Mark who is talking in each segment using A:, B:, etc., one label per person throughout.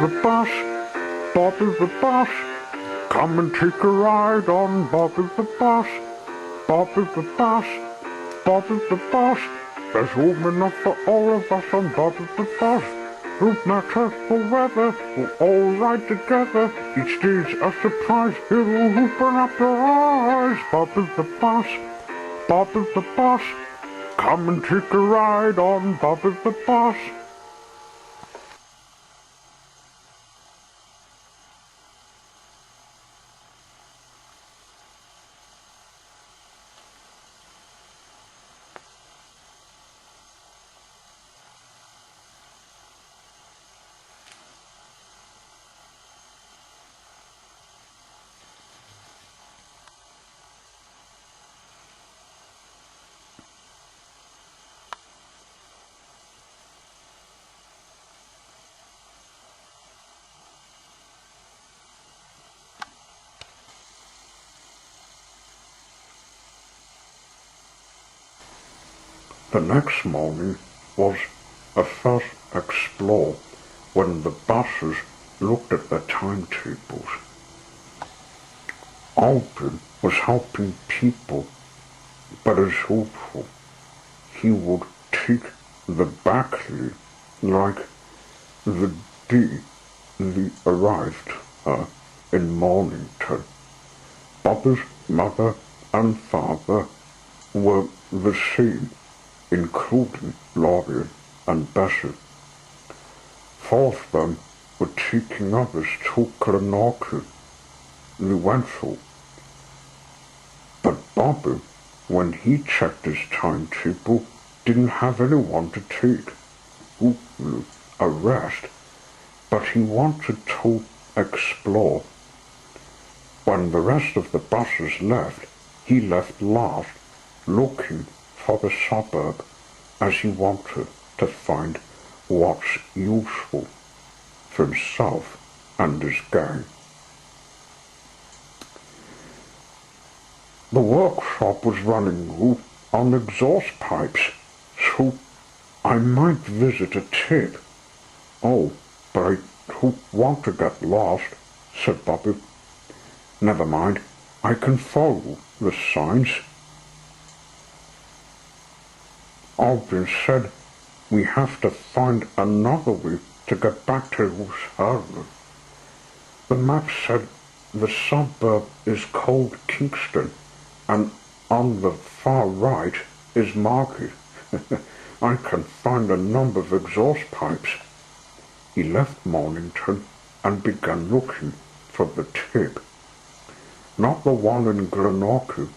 A: the bus, Bobbie the bus. Come and take a ride on Bobbie the bus, Bobbie the bus, Bobbie the bus. There's room enough for all of us on Bobbie the bus. No matter the weather, we'll all ride together. Each day's a surprise, it'll open up your eyes. Bobbie the bus, Bobbie the bus. Come and take a ride on Bobbie the bus. The next morning was a first explore when the buses looked at the timetables. Alvin was helping people, but as usual, he would take the Backley like the day they arrived in Mornington. Bobbie's mother and father were the same, including Laurie and Bessie. Four of them were taking others to Glenorchy. They went through. But Bobbie, when he checked his timetable, didn't have anyone to take. A rest, but he wanted to explore. When the rest of the buses left, he left last, looking for the suburb, as he wanted to find what's useful for himself and his gang. The workshop was running on exhaust pipes, so I might visit a tip. Oh, but I don't want to get lost, said Bobbie. Never mind, I can follow the signs. Alvin said we have to find another way to get back to Hurley. The map said the suburb is called Kingston, and on the far right is Margate. I can find a number of exhaust pipes. He left Mornington and began looking for the tip. Not the one in Glenorchy,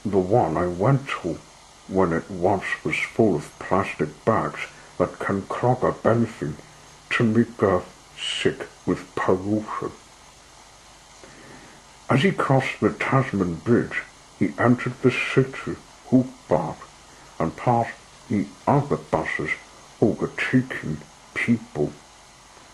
A: the one I went to when it once was full of plastic bags that can clog up anything to make her sick with pollution. As he crossed the Tasman Bridge, he entered the city Hobart and passed the other buses who were taking people.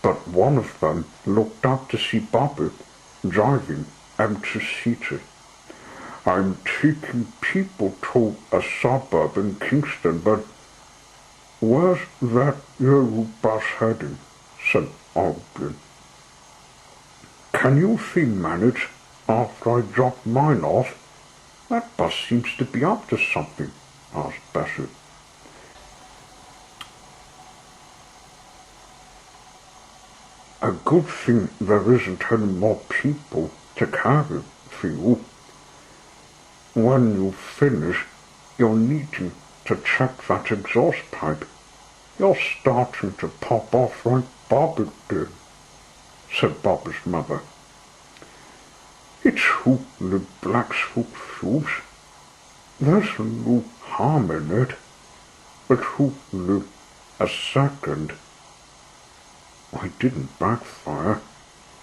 A: But one of them looked up to see Bobbie driving empty-seated. I'm taking people to a suburb in Kingston, but where's that yellow bus heading? Said Alvin. Can you see manage after I drop mine off? That bus seems to be up to something, asked Bessie. A good thing there isn't any more people to carry for you. When you finish, you're needing to check that exhaust pipe. You're starting to pop off like Bobbie did, said Bobbie's mother. It's Hootley Blacksfoot shoes. There's no harm in it, but Hootley a second. I didn't backfire,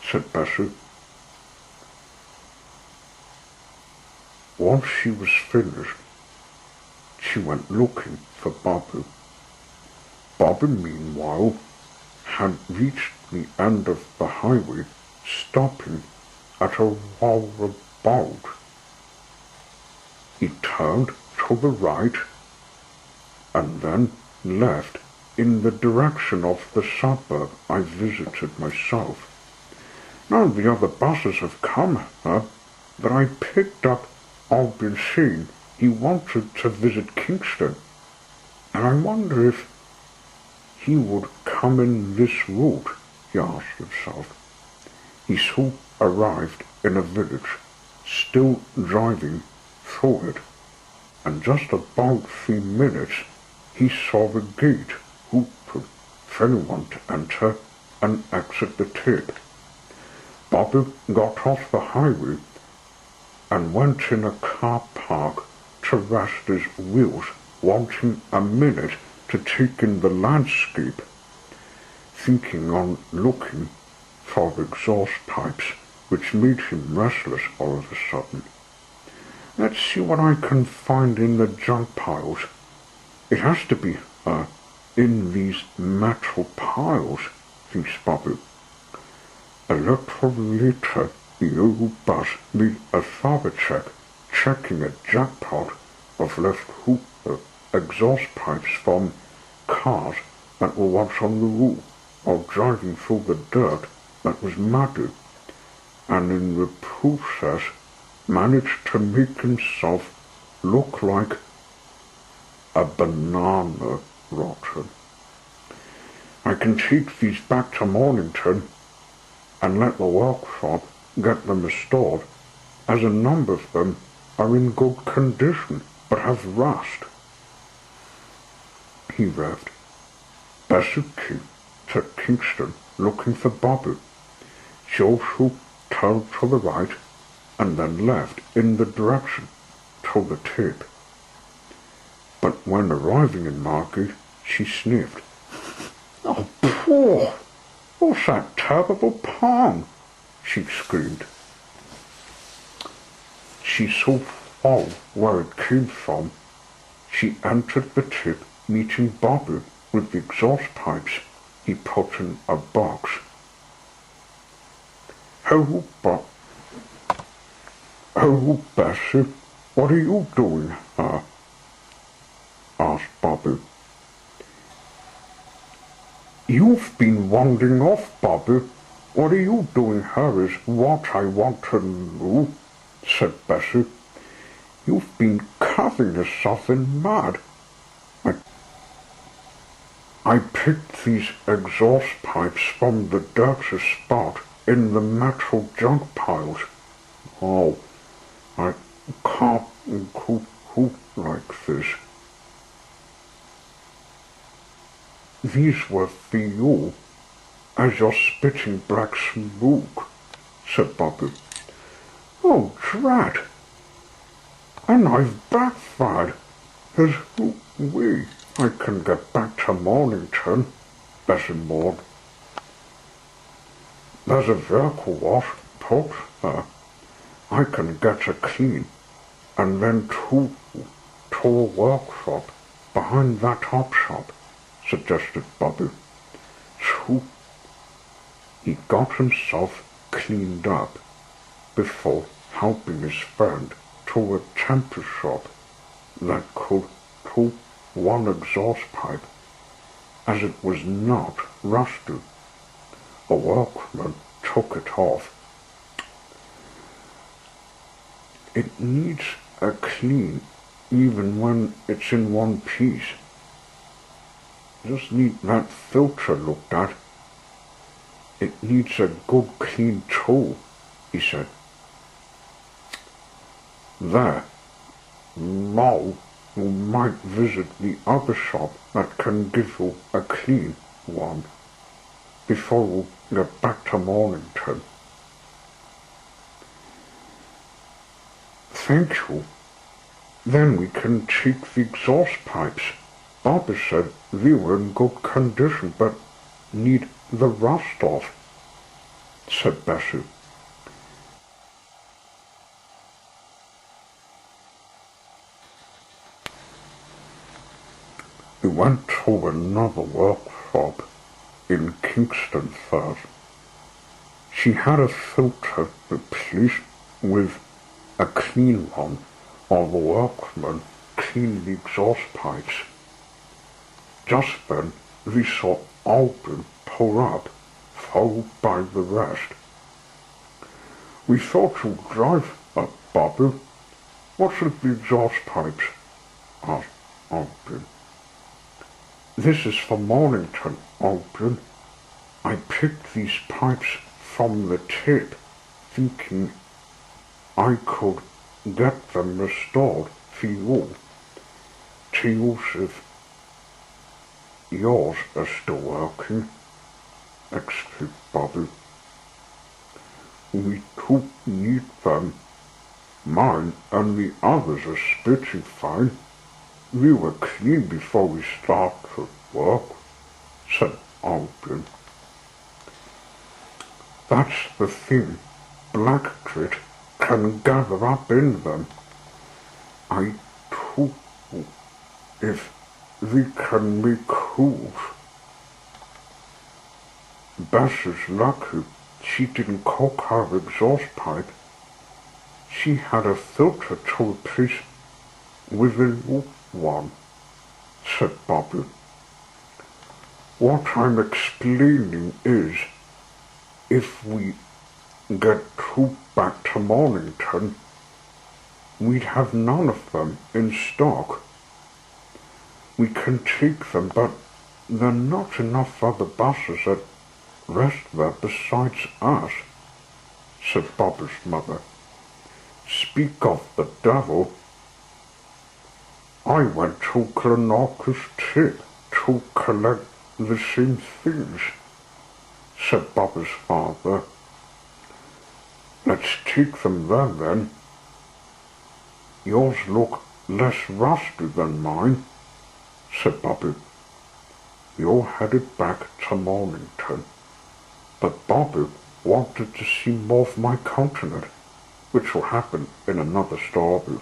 A: said Bessie. Once she was finished, she went looking for Bobbie. Bobbie, meanwhile, had reached the end of the highway, stopping at a roundabout. He turned to the right and then left in the direction of the suburb I visited myself. None of the other buses have come, but I picked up Albin saying he wanted to visit Kingston, and I wonder if he would come in this route, he asked himself. He soon arrived in a village, still driving through it, and just about 3 minutes he saw the gate open for anyone to enter and exit the tip. Bobbie got off the highway and went in a car park to rest his wheels, wanting a minute to take in the landscape, thinking on looking for exhaust pipes, which made him restless all of a sudden. Let's see what I can find in the junk piles. It has to be, in these metal piles, thinks Bobbie. A little later, the old bus made a thorough check, checking a jackpot of left hook exhaust pipes from cars that were once on the road, while driving through the dirt that was muddy, and in the process managed to make himself look like a banana rotten. I can take these back to Mornington and let the workshop get them restored, as a number of them are in good condition but have rust. He revved. Bessie came to Kingston looking for Bobbie. She also turned to the right and then left in the direction to the tip. But when arriving in Margate, she sniffed. "Oh, poor! What's that terrible palm?" she screamed. She saw where it came from. She entered the tip, meeting Bobbie with the exhaust pipes he put in a box. "Hello, Bessie, what are you doing here?" asked Bobbie. "You've been wandering off, Bobbie. What are you doing here is what I want to know," said Bessie. "You've been covering yourself in mud. I picked these exhaust pipes from the dirty spot in the metal junk piles. Oh, I can't cook like this. These were for you, as you're spitting black smoke," said Bobbie. "Oh, drat! And I've backfired. There's no way I can get back to Mornington," Bessie mourned. "There's a vehicle wash put there. I can get it clean, and then to a workshop behind that top shop," suggested Bobbie. So he got himself cleaned up before helping his friend to a temper shop that could pull one exhaust pipe, as it was not rusted. A workman took it off. "It needs a clean even when it's in one piece. Just need that filter looked at. It needs a good clean tool," he said. "There, now you might visit the other shop that can give you a clean one before you get back to Mornington." "Thank you. Then we can take the exhaust pipes. Bobbie said they were in good condition but need the rust off," said Bessie. We went to another workshop in Kingston first. She had a filter replaced with a clean one, while the workman cleaned the exhaust pipes. Just then we saw Alban pull up, followed by the rest. We thought you'd drive up, Bobbie. What's with the exhaust pipes? Asked Alban. This is for Mornington, Alban. I picked these pipes from the tip, thinking I could get them restored for you to use if yours are still working, explained Bobbie. We don't need them. Mine and the others are spitting fine. We were clean before we started work, said Alban. That's the thing. Black grit can gather up in them. I don't know if we can make holes. Bess is lucky she didn't cock her exhaust pipe. She had a filter to replace with a new one, said Bobbie. What I'm explaining is, if we get two back to Mornington, we'd have none of them in stock. We can take them, but there are not enough other buses that rest there besides us, said Bobbie's mother. Speak of the devil. I went to Glenorchy's tip to collect the same things, said Bobbie's father. Let's take them there then. Yours look less rusty than mine, said Bobbie. We all headed back to Mornington, but Bobbie wanted to see more of my continent, which will happen in another story.